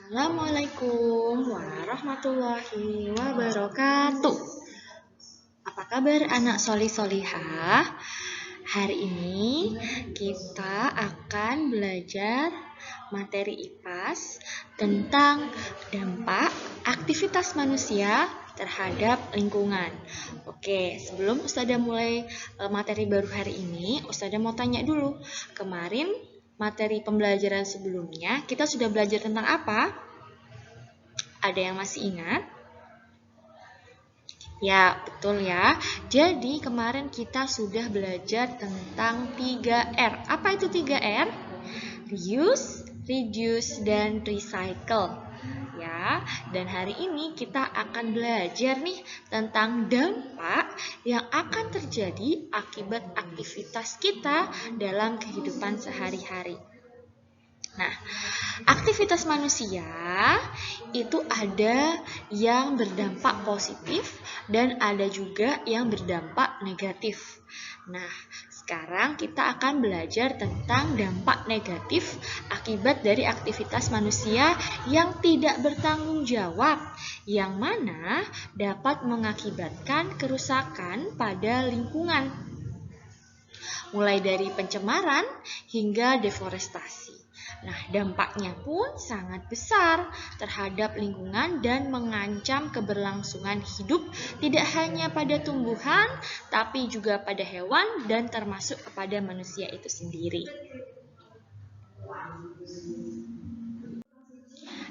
Assalamualaikum warahmatullahi wabarakatuh. Apa kabar anak solih-solihah? Hari ini kita akan belajar materi IPAS tentang dampak aktivitas manusia terhadap lingkungan. Oke, sebelum Ustazah mulai materi baru hari ini, Ustazah mau tanya dulu. Kemarin materi pembelajaran sebelumnya kita sudah belajar tentang apa? Ada yang masih ingat? Ya, betul ya. Jadi kemarin kita sudah belajar tentang 3R. Apa itu 3R? Reuse, reduce, dan recycle. Ya, dan hari ini kita akan belajar nih tentang dampak yang akan terjadi akibat aktivitas kita dalam kehidupan sehari-hari. Nah, aktivitas manusia itu ada yang berdampak positif dan ada juga yang berdampak negatif. Nah, sekarang kita akan belajar tentang dampak negatif akibat dari aktivitas manusia yang tidak bertanggung jawab, yang mana dapat mengakibatkan kerusakan pada lingkungan, mulai dari pencemaran hingga deforestasi. Nah, dampaknya pun sangat besar terhadap lingkungan dan mengancam keberlangsungan hidup tidak hanya pada tumbuhan, tapi juga pada hewan dan termasuk kepada manusia itu sendiri.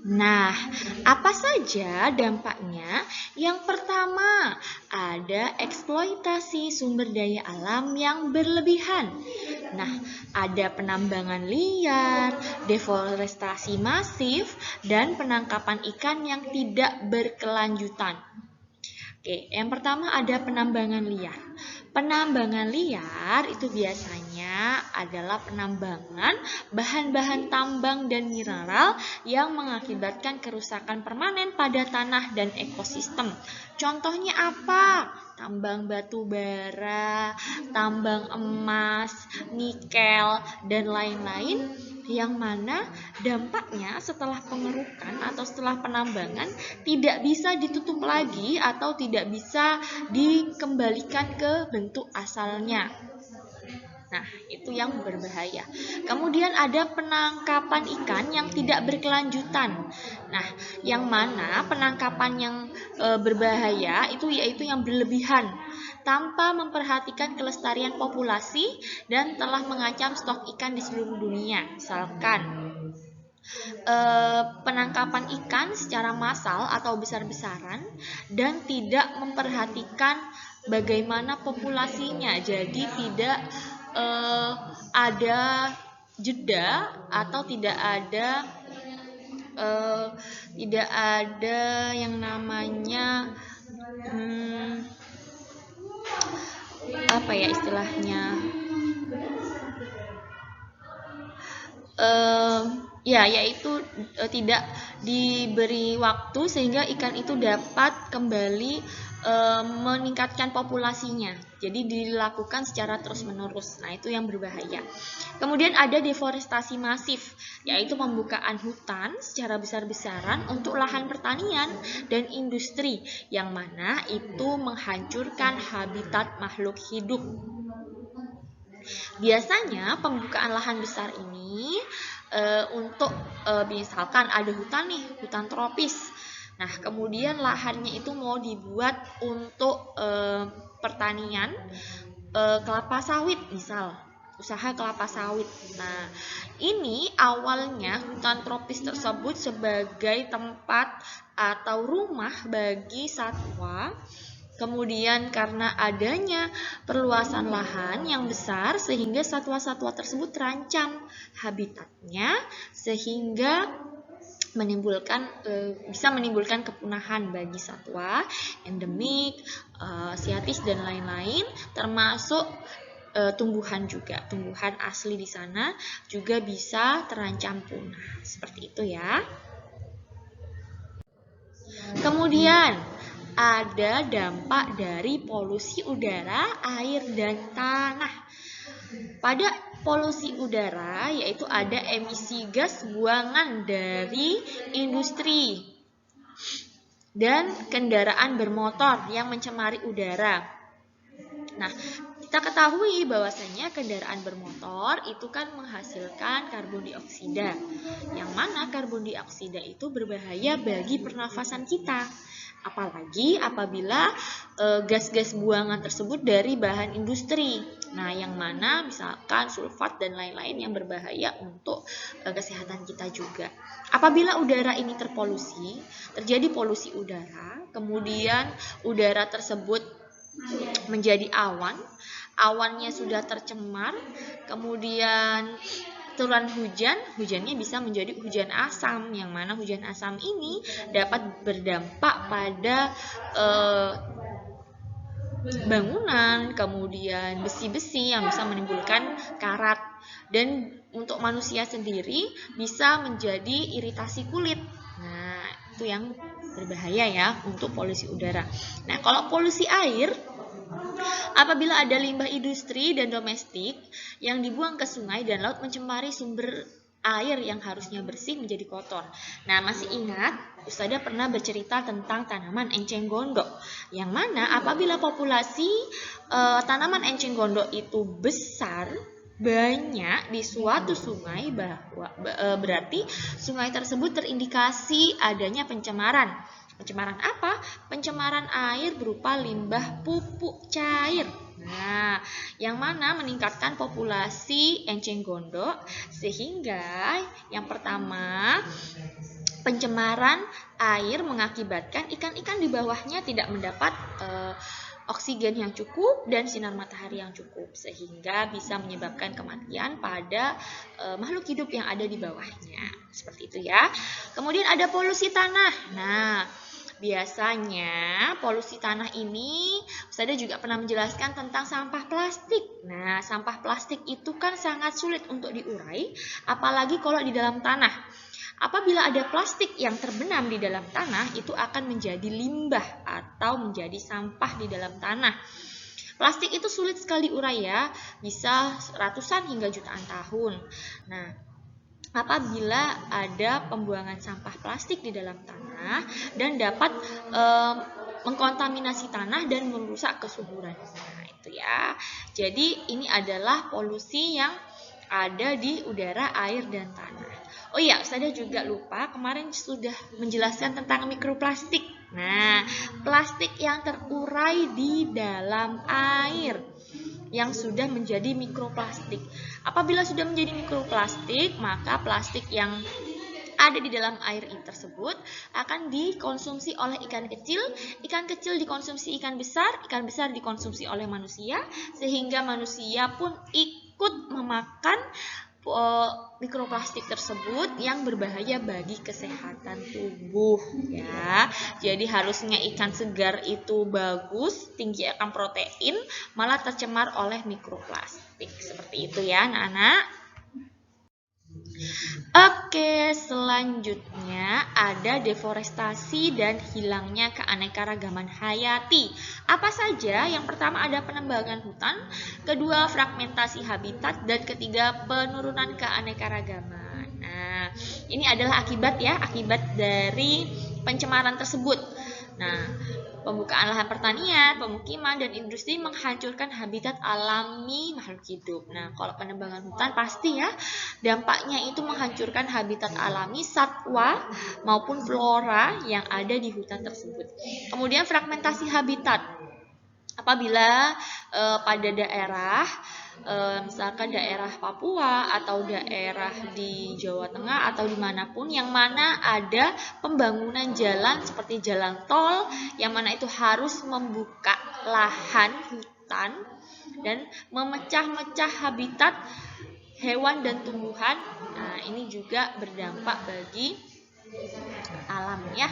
Nah, apa saja dampaknya? Yang pertama, ada eksploitasi sumber daya alam yang berlebihan. Nah, ada penambangan liar, deforestasi masif, dan penangkapan ikan yang tidak berkelanjutan. Oke, yang pertama ada penambangan liar. Penambangan liar itu biasanya adalah penambangan bahan-bahan tambang dan mineral yang mengakibatkan kerusakan permanen pada tanah dan ekosistem. Contohnya apa? Tambang batu bara, tambang emas, nikel, dan lain-lain, yang mana dampaknya setelah pengerukan atau setelah penambangan tidak bisa ditutup lagi atau tidak bisa dikembalikan ke bentuk asalnya. Nah, itu yang berbahaya. Kemudian ada penangkapan ikan yang tidak berkelanjutan. Nah, yang mana penangkapan yang berbahaya itu yaitu yang berlebihan tanpa memperhatikan kelestarian populasi dan telah mengancam stok ikan di seluruh dunia. Misalkan penangkapan ikan secara massal atau besar-besaran dan tidak memperhatikan bagaimana populasinya. Jadi tidak ada jeda atau tidak ada yang namanya apa ya istilahnya, yaitu tidak diberi waktu sehingga ikan itu dapat kembali meningkatkan populasinya. Jadi dilakukan secara terus-menerus. Nah, itu yang berbahaya. Kemudian ada deforestasi masif, yaitu pembukaan hutan secara besar-besaran untuk lahan pertanian dan industri, yang mana itu menghancurkan habitat makhluk hidup. Biasanya pembukaan lahan besar ini untuk misalkan ada hutan nih, hutan tropis. Nah, kemudian lahannya itu mau dibuat untuk pertanian kelapa sawit misal, usaha kelapa sawit. Nah, ini awalnya hutan tropis tersebut sebagai tempat atau rumah bagi satwa. Kemudian karena adanya perluasan lahan yang besar sehingga satwa-satwa tersebut terancam habitatnya sehingga bisa menimbulkan kepunahan bagi satwa endemik, siatis dan lain-lain, termasuk tumbuhan juga. Tumbuhan asli di sana juga bisa terancam punah. Seperti itu ya. Kemudian ada dampak dari polusi udara, air, dan tanah. Pada polusi udara, yaitu ada emisi gas buangan dari industri dan kendaraan bermotor yang mencemari udara. Nah, kita ketahui bahwasanya kendaraan bermotor itu kan menghasilkan karbon dioksida, yang mana karbon dioksida itu berbahaya bagi pernafasan kita. Apalagi apabila gas-gas buangan tersebut dari bahan industri. Nah, yang mana misalkan sulfat dan lain-lain yang berbahaya untuk kesehatan kita juga. Apabila udara ini terpolusi, terjadi polusi udara, kemudian udara tersebut menjadi awan, awannya sudah tercemar, kemudian turun hujannya bisa menjadi hujan asam, yang mana hujan asam ini dapat berdampak pada bangunan, kemudian besi-besi yang bisa menimbulkan karat, dan untuk manusia sendiri bisa menjadi iritasi kulit. Nah, itu yang berbahaya ya untuk polusi udara. Nah, kalau polusi air, apabila ada limbah industri dan domestik yang dibuang ke sungai dan laut mencemari sumber air yang harusnya bersih menjadi kotor. Nah, masih ingat Ustazah pernah bercerita tentang tanaman enceng gondok, yang mana apabila populasi tanaman enceng gondok itu besar, banyak di suatu sungai, berarti sungai tersebut terindikasi adanya pencemaran. Pencemaran apa? Pencemaran air berupa limbah pupuk cair. Nah, yang mana meningkatkan populasi enceng gondok, sehingga yang pertama, pencemaran air mengakibatkan ikan-ikan di bawahnya tidak mendapat oksigen yang cukup dan sinar matahari yang cukup, sehingga bisa menyebabkan kematian pada makhluk hidup yang ada di bawahnya. Seperti itu ya. Kemudian ada polusi tanah. Nah, biasanya polusi tanah ini, Ustazah juga pernah menjelaskan tentang sampah plastik. Nah, sampah plastik itu kan sangat sulit untuk diurai, apalagi kalau di dalam tanah. Apabila ada plastik yang terbenam di dalam tanah, itu akan menjadi limbah atau menjadi sampah di dalam tanah. Plastik itu sulit sekali urai ya, bisa ratusan hingga jutaan tahun. Nah, apabila ada pembuangan sampah plastik di dalam tanah dan dapat mengkontaminasi tanah dan merusak kesuburan. Nah, itu ya. Jadi ini adalah polusi yang ada di udara, air, dan tanah. Oh iya, Ustazah juga lupa kemarin sudah menjelaskan tentang mikroplastik. Nah, plastik yang terurai di dalam air yang sudah menjadi mikroplastik. Apabila sudah menjadi mikroplastik, maka plastik yang ada di dalam air ini tersebut akan dikonsumsi oleh ikan kecil dikonsumsi ikan besar dikonsumsi oleh manusia, sehingga manusia pun ikut memakan mikroplastik tersebut yang berbahaya bagi kesehatan tubuh ya. Jadi harusnya ikan segar itu bagus, tinggi akan protein, malah tercemar oleh mikroplastik. Seperti itu ya anak-anak. Oke, selanjutnya ada deforestasi dan hilangnya keanekaragaman hayati. Apa saja? Yang pertama ada penebangan hutan, kedua fragmentasi habitat, dan ketiga penurunan keanekaragaman. Nah, ini adalah akibat dari pencemaran tersebut. Nah, pembukaan lahan pertanian, pemukiman, dan industri menghancurkan habitat alami makhluk hidup. Nah, kalau penebangan hutan pasti ya, dampaknya itu menghancurkan habitat alami satwa maupun flora yang ada di hutan tersebut. Kemudian fragmentasi habitat. Apabila pada daerah misalkan daerah Papua atau daerah di Jawa Tengah atau dimanapun yang mana ada pembangunan jalan seperti jalan tol, yang mana itu harus membuka lahan hutan dan memecah-mecah habitat hewan dan tumbuhan. Nah, ini juga berdampak bagi alam ya.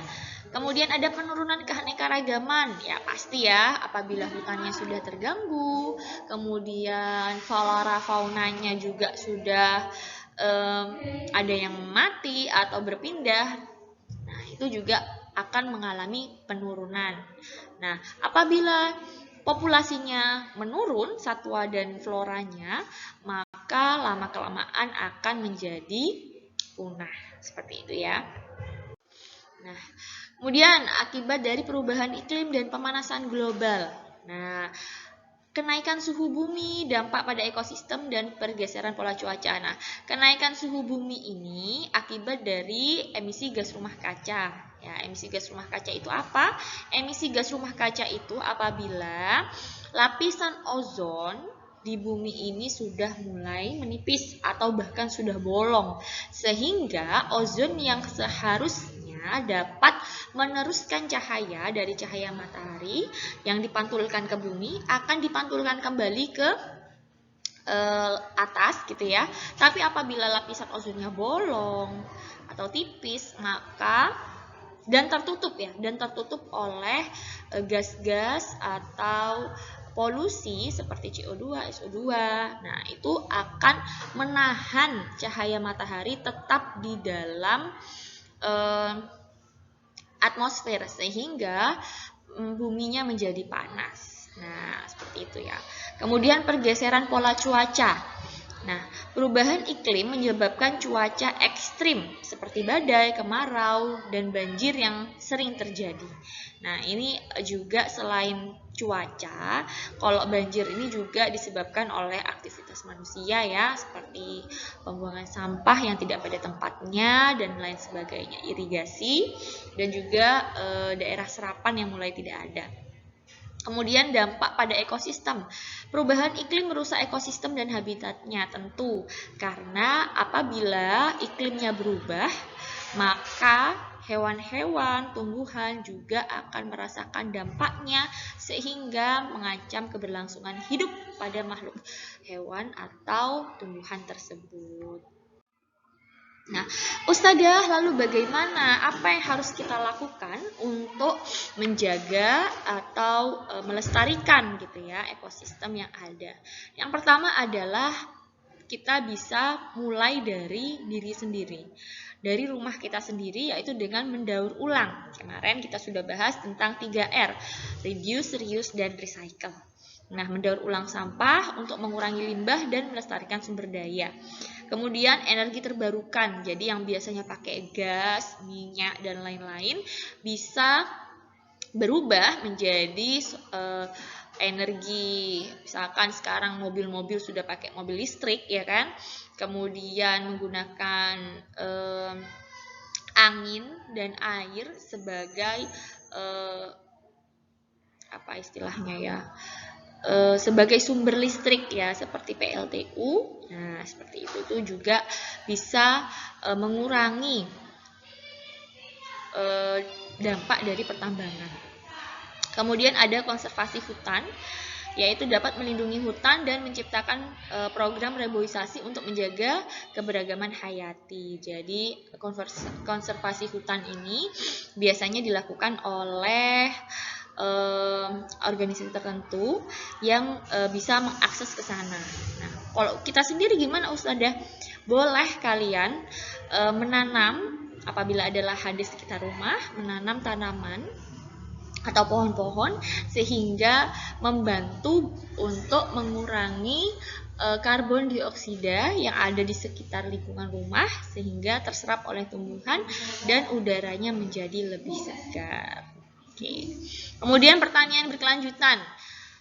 Kemudian ada penurunan keanekaragaman, ya pasti ya, apabila hutannya sudah terganggu, kemudian flora faunanya juga sudah ada yang mati atau berpindah, nah itu juga akan mengalami penurunan. Nah, apabila populasinya menurun, satwa dan floranya, maka maka lama-kelamaan akan menjadi punah. Seperti itu ya. Nah, kemudian akibat dari perubahan iklim dan pemanasan global. Nah, kenaikan suhu bumi, dampak pada ekosistem dan pergeseran pola cuaca. Nah, kenaikan suhu bumi ini akibat dari emisi gas rumah kaca. Ya, emisi gas rumah kaca itu apa? Emisi gas rumah kaca itu apabila lapisan ozon di bumi ini sudah mulai menipis atau bahkan sudah bolong, sehingga ozon yang seharusnya dapat meneruskan cahaya dari cahaya matahari yang dipantulkan ke bumi akan dipantulkan kembali ke atas gitu ya. Tapi apabila lapisan ozonnya bolong atau tipis, maka dan tertutup oleh gas-gas atau polusi seperti CO2, SO2. Nah, itu akan menahan cahaya matahari tetap di dalam atmosfer sehingga buminya menjadi panas. Nah, seperti itu ya. Kemudian pergeseran pola cuaca. Nah, perubahan iklim menyebabkan cuaca ekstrim seperti badai, kemarau, dan banjir yang sering terjadi. Nah, ini juga selain cuaca, kalau banjir ini juga disebabkan oleh aktivitas manusia ya, seperti pembuangan sampah yang tidak pada tempatnya dan lain sebagainya, irigasi, dan juga daerah serapan yang mulai tidak ada. Kemudian dampak pada ekosistem. Perubahan iklim merusak ekosistem dan habitatnya tentu. Karena apabila iklimnya berubah, maka hewan-hewan, tumbuhan juga akan merasakan dampaknya sehingga mengancam keberlangsungan hidup pada makhluk hewan atau tumbuhan tersebut. Nah, Ustadzah, lalu bagaimana? Apa yang harus kita lakukan untuk menjaga atau melestarikan gitu ya ekosistem yang ada? Yang pertama adalah kita bisa mulai dari diri sendiri. Dari rumah kita sendiri, yaitu dengan mendaur ulang. Kemarin kita sudah bahas tentang 3R, reduce, reuse, dan recycle. Nah, mendaur ulang sampah untuk mengurangi limbah dan melestarikan sumber daya. Kemudian energi terbarukan, jadi yang biasanya pakai gas, minyak, dan lain-lain bisa berubah menjadi energi. Misalkan sekarang mobil-mobil sudah pakai mobil listrik ya kan, kemudian menggunakan angin dan air sebagai apa istilahnya ya, sebagai sumber listrik ya, seperti PLTU. Nah, seperti itu tuh juga bisa mengurangi dampak dari pertambangan. Kemudian ada konservasi hutan, yaitu dapat melindungi hutan dan menciptakan program reboisasi untuk menjaga keberagaman hayati. Jadi konservasi hutan ini biasanya dilakukan oleh organisasi tertentu yang bisa mengakses ke sana. Nah, kalau kita sendiri gimana Ustadzah? Boleh kalian menanam apabila ada lahan di sekitar rumah, menanam tanaman atau pohon-pohon sehingga membantu untuk mengurangi karbon dioksida yang ada di sekitar lingkungan rumah sehingga terserap oleh tumbuhan dan udaranya menjadi lebih segar. Oke. Kemudian pertanian berkelanjutan,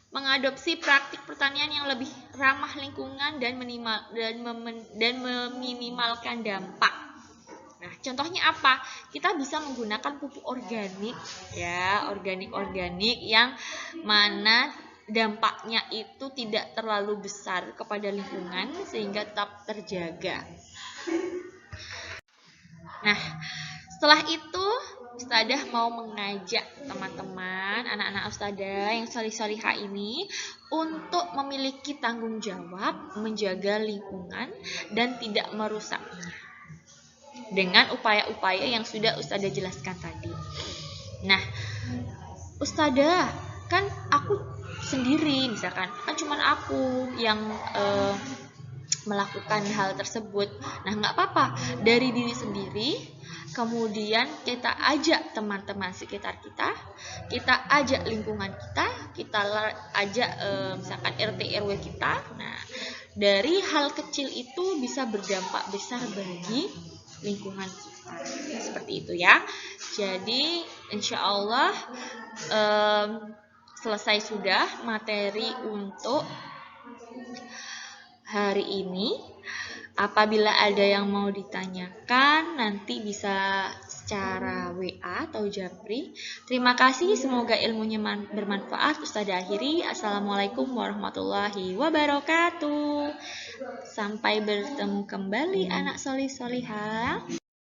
mengadopsi praktik pertanian yang lebih ramah lingkungan dan meminimalkan dampak. Nah, contohnya apa? Kita bisa menggunakan pupuk organik ya, organik yang mana dampaknya itu tidak terlalu besar kepada lingkungan sehingga tetap terjaga. Nah, setelah itu Ustadzah mau mengajak teman-teman, anak-anak Ustadzah yang solih-solihah ini untuk memiliki tanggung jawab menjaga lingkungan dan tidak merusaknya dengan upaya-upaya yang sudah Ustadzah jelaskan tadi. Nah, Ustadzah, kan aku sendiri, misalkan kan cuma aku yang melakukan hal tersebut. Nah, nggak apa-apa, dari diri sendiri, kemudian kita ajak teman-teman sekitar kita ajak lingkungan kita ajak misalkan RT RW kita. Nah, dari hal kecil itu bisa berdampak besar bagi lingkungan kita. Seperti itu ya. Jadi insya Allah selesai sudah materi untuk hari ini. Apabila ada yang mau ditanyakan, nanti bisa secara WA atau Japri. Terima kasih, semoga ilmunya bermanfaat. Ustazah akhiri, Assalamualaikum warahmatullahi wabarakatuh. Sampai bertemu kembali anak solih solihah.